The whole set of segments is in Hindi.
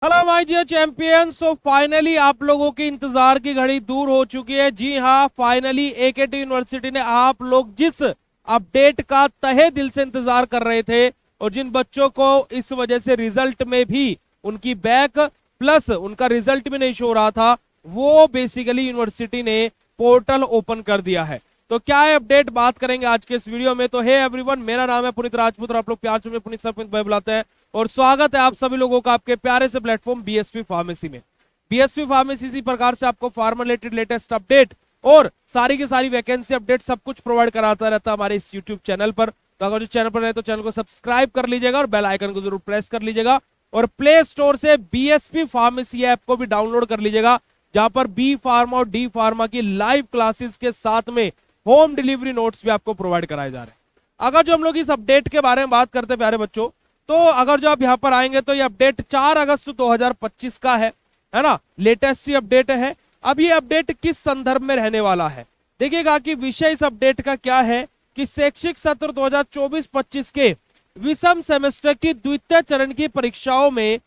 Hello my dear champion. So finally आप लोगों के इंतजार की घड़ी दूर हो चुकी है। जी हाँ, फाइनली एकेटी यूनिवर्सिटी ने आप लोग जिस अपडेट का तहे दिल से इंतजार कर रहे थे और जिन बच्चों को इस वजह से रिजल्ट में भी उनकी बैक प्लस उनका रिजल्ट भी नहीं शो रहा था, वो बेसिकली यूनिवर्सिटी ने पोर्टल ओपन कर दिया है। तो क्या है अपडेट, बात करेंगे आज के इस वीडियो में। तो हे एवरीवन, मेरा नाम है पुनीत राजपूत और आप लोग प्यार से पुनीत सर पुनीत भाई बुलाते हैं और स्वागत है आप सभी लोगों का आपके प्यारे से प्लेटफॉर्म बीएसपी फार्मेसी में। बीएसपी फार्मेसी इसी प्रकार से आपको फार्मा रिलेटेड लेटेस्ट अपडेट और सारी की सारी वैकेंसी अपडेट सब कुछ प्रोवाइड कराता रहता है हमारे इस यूट्यूब चैनल पर। तो अगर जो चैनल पर है तो चैनल को सब्सक्राइब कर लीजिएगा और बेल आइकन को जरूर प्रेस कर लीजिएगा और प्ले स्टोर से बीएसपी फार्मेसी ऐप को भी डाउनलोड कर लीजिएगा, जहां पर बी फार्मा और डी फार्मा की लाइव क्लासेस के साथ में होम डिलीवरी नोट्स भी आपको प्रोवाइड कराए जा रहे हैं। अगर जो हम लोग इस अपडेट के बारे में बात करते हैं प्यारे बच्चों, तो अगर जो आप यहाँ पर आएंगे तो ये अपडेट 4 अगस्त 2025 का है ना, लेटेस्ट ही अपडेट है। अब ये अपडेट किस संदर्भ में रहने वाला है, देखिएगा कि विषय इस अपडेट का क्या है कि शैक्षिक सत्र 2024-25 के विषम सेमेस्टर की द्वितीय चरण की परीक्षाओं में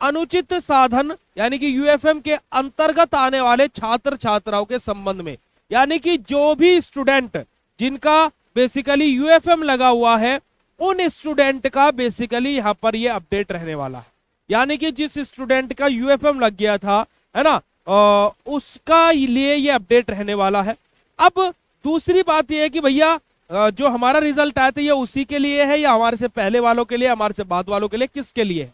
अनुचित साधन यानी कि यूएफएम के अंतर्गत आने वाले छात्र छात्राओं के संबंध में, यानी कि जो भी स्टूडेंट जिनका बेसिकली यूएफएम लगा हुआ है उन स्टूडेंट का बेसिकली यहां पर ये अपडेट रहने वाला है। यानी कि जिस स्टूडेंट का यूएफएम लग गया था, है ना, उसका लिए ये अपडेट रहने वाला है। अब दूसरी बात ये है कि भैया जो हमारा रिजल्ट आया था ये उसी के लिए है या हमारे से पहले वालों के लिए, हमारे से बाद वालों के लिए, किसके लिए है?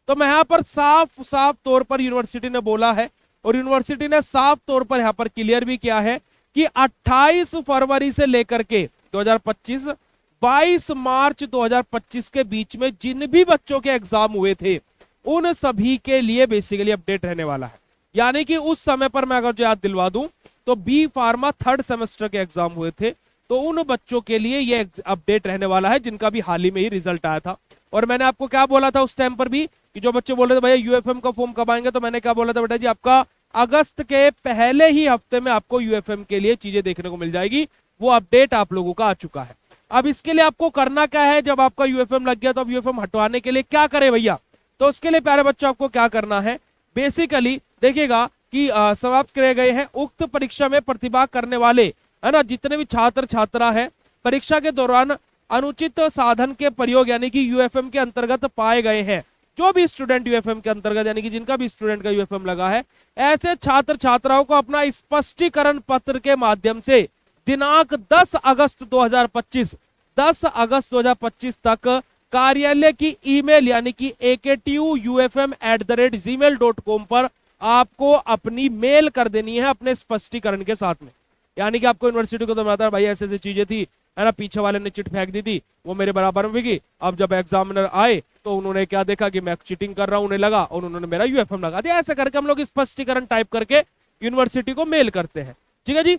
तो मैं यहाँ पर साफ साफ तौर पर यूनिवर्सिटी ने बोला है और यूनिवर्सिटी ने साफ तौर पर यहाँ पर क्लियर भी किया है कि 28 फरवरी से लेकर के 2025 22 मार्च 2025 के बीच में जिन भी बच्चों के एग्जाम हुए थे उन सभी के लिए बेसिकली अपडेट रहने वाला है। यानी कि उस समय पर मैं अगर जो याद दिलवा दूं तो बी फार्मा 3rd सेमेस्टर के एग्जाम हुए थे, तो उन बच्चों के लिए ये अपडेट रहने वाला है जिनका भी हाल ही में ही रिजल्ट आया था। और मैंने आपको क्या बोला था उस टाइम पर भी कि जो बच्चे बोल रहे थे भैया यूएफएम का फॉर्म कब आएंगे, तो मैंने क्या बोला था बेटा जी, आपका अगस्त के पहले ही हफ्ते में आपको यूएफएम के लिए चीजें देखने को मिल जाएगी। वो अपडेट आप लोगों का आ चुका है। अब इसके लिए आपको करना क्या है, जब आपका यूएफएम लग गया तो अब यूएफएम हटवाने के लिए क्या करें भैया, तो उसके लिए प्यारे बच्चों आपको क्या करना है, बेसिकली देखिएगा कि समाप्त किए गए हैं उक्त परीक्षा में प्रतिभा करने वाले, है ना, जितने भी छात्र छात्रा है परीक्षा के दौरान अनुचित साधन के प्रयोग यानी कि यूएफएम के अंतर्गत पाए गए हैं। जो भी स्टूडेंट यूएफएम के अंतर्गत यानी कि जिनका भी स्टूडेंट का यूएफएम लगा है, ऐसे छात्र छात्राओं को अपना स्पष्टीकरण पत्र के माध्यम से दिनांक 10 अगस्त 2025 तक कार्यालय की ईमेल यानी कि aktu@gmail.com पर आपको अपनी मेल कर देनी है अपने स्पष्टीकरण के साथ में। यानी कि आपको यूनिवर्सिटी को तो बताता है भाई ऐसे ऐसी चीजें थी, है ना, पीछे वाले ने चिट फेंक दी थी, वो मेरे बराबर में बिकी। अब जब एग्जामिनर आए तो उन्होंने क्या देखा कि मैं चीटिंग कर रहा हूं, उन्हें लगा और उन्होंने मेरा यूएफएम लगा दिया। ऐसे करके हम लोग स्पष्टीकरण टाइप करके यूनिवर्सिटी को मेल करते हैं। ठीक है जी,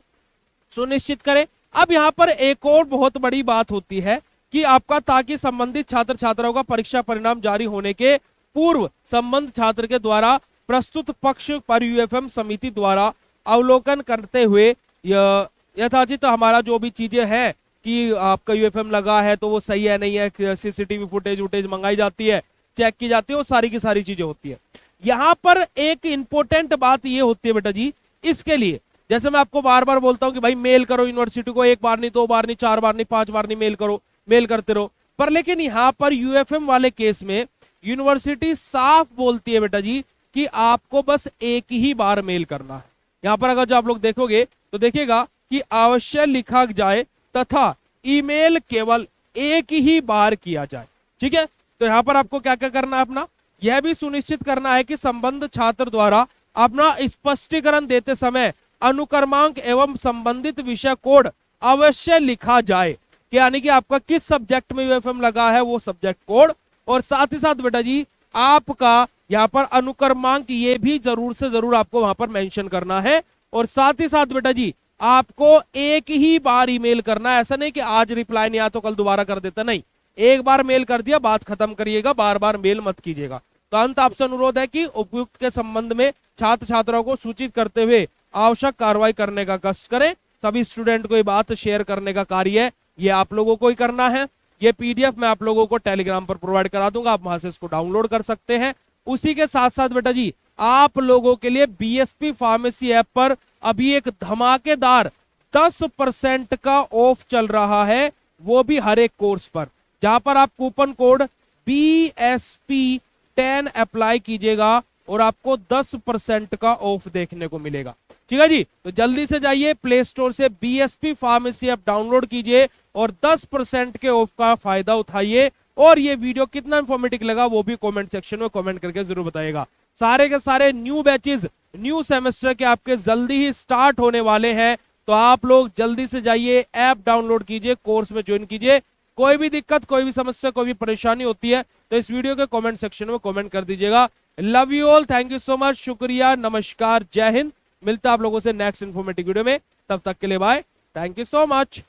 सुनिश्चित करें। अब यहाँ पर एक और बहुत बड़ी बात होती है कि आपका ताकि संबंधित छात्र छात्राओं का परीक्षा परिणाम जारी होने के पूर्व संबंध छात्र के द्वारा प्रस्तुत पक्ष पर यूएफएम समिति द्वारा अवलोकन करते हुए यथाचित हमारा जो भी चीजें हैं कि आपका यूएफएम लगा है तो वो सही है नहीं है, सीसीटीवी फुटेज वुटेज मंगाई जाती है, चेक की जाती है, वो सारी की सारी चीजें होती है। यहाँ पर एक इंपॉर्टेंट बात ये होती है बेटा जी, इसके लिए जैसे मैं आपको बार बार बोलता हूं कि भाई मेल करो यूनिवर्सिटी को, 1 बार नहीं 2 बार नहीं 4 बार नहीं 5 बार नहीं मेल करो, मेल करते रहो, पर लेकिन यहाँ पर यूएफएम वाले केस में यूनिवर्सिटी साफ बोलती है बेटा जी कि आपको बस एक ही बार मेल करना है। यहाँ पर अगर जो आप लोग देखोगे तो देखिएगा कि अवश्य लिखा जाए तथा ईमेल केवल एक ही बार किया जाए। ठीक है, तो यहाँ पर आपको क्या क्या करना है, अपना यह भी सुनिश्चित करना है कि संबंध छात्र द्वारा अपना स्पष्टीकरण देते समय अनुक्रमांक एवं संबंधित विषय कोड अवश्य लिखा जाए, यानी कि आपका किस सब्जेक्ट में यूएफएम लगा है वो सब्जेक्ट कोड, और साथ ही साथ बेटा जी आपका यहाँ पर अनुक्रमांक ये भी जरूर से जरूर आपको वहां पर मेंशन करना है। और साथ ही साथ बेटा जी आपको एक ही बार ईमेल करना है, ऐसा नहीं कि आज रिप्लाई नहीं आया तो कल दोबारा कर देता, नहीं, एक बार मेल कर दिया बात खत्म करिएगा, बार बार मेल मत कीजिएगा। तो अंत आपसे अनुरोध है कि उपयुक्त के संबंध में छात्र छात्राओं को सूचित करते हुए आवश्यक कार्रवाई करने का कष्ट करें। सभी स्टूडेंट को ये बात शेयर करने का कार्य ये आप लोगों को ही करना है। ये पीडीएफ मैं आप लोगों को टेलीग्राम पर प्रोवाइड करा दूंगा, आप वहां से इसको डाउनलोड कर सकते हैं। उसी के साथ साथ बेटा जी आप लोगों के लिए बीएसपी फार्मेसी ऐप पर अभी एक धमाकेदार 10% का ऑफ चल रहा है, वो भी हर एक कोर्स पर, जहां पर आप कूपन कोड BSP10 अप्लाई कीजिएगा और आपको 10% का ऑफ देखने को मिलेगा। ठीक है जी, तो जल्दी से जाइए प्ले स्टोर से बीएसपी फार्मेसी ऐप डाउनलोड कीजिए और 10% के ऑफ का फायदा उठाइए। और ये वीडियो कितना इंफॉर्मेटिव लगा वो भी कमेंट सेक्शन में कमेंट करके जरूर बताइएगा। सारे के सारे न्यू बैचेस न्यू सेमेस्टर के आपके जल्दी ही स्टार्ट होने वाले हैं, तो आप लोग जल्दी से जाइए, ऐप डाउनलोड कीजिए, कोर्स में ज्वाइन कीजिए। कोई भी दिक्कत, कोई भी समस्या, कोई भी परेशानी होती है तो इस वीडियो के कमेंट सेक्शन में कमेंट कर दीजिएगा। Love you all, thank you so much, शुक्रिया, नमस्कार, जय हिंद। मिलता है आप लोगों से नेक्स्ट इंफॉर्मेटिव वीडियो में, तब तक के लिए bye, thank you so much.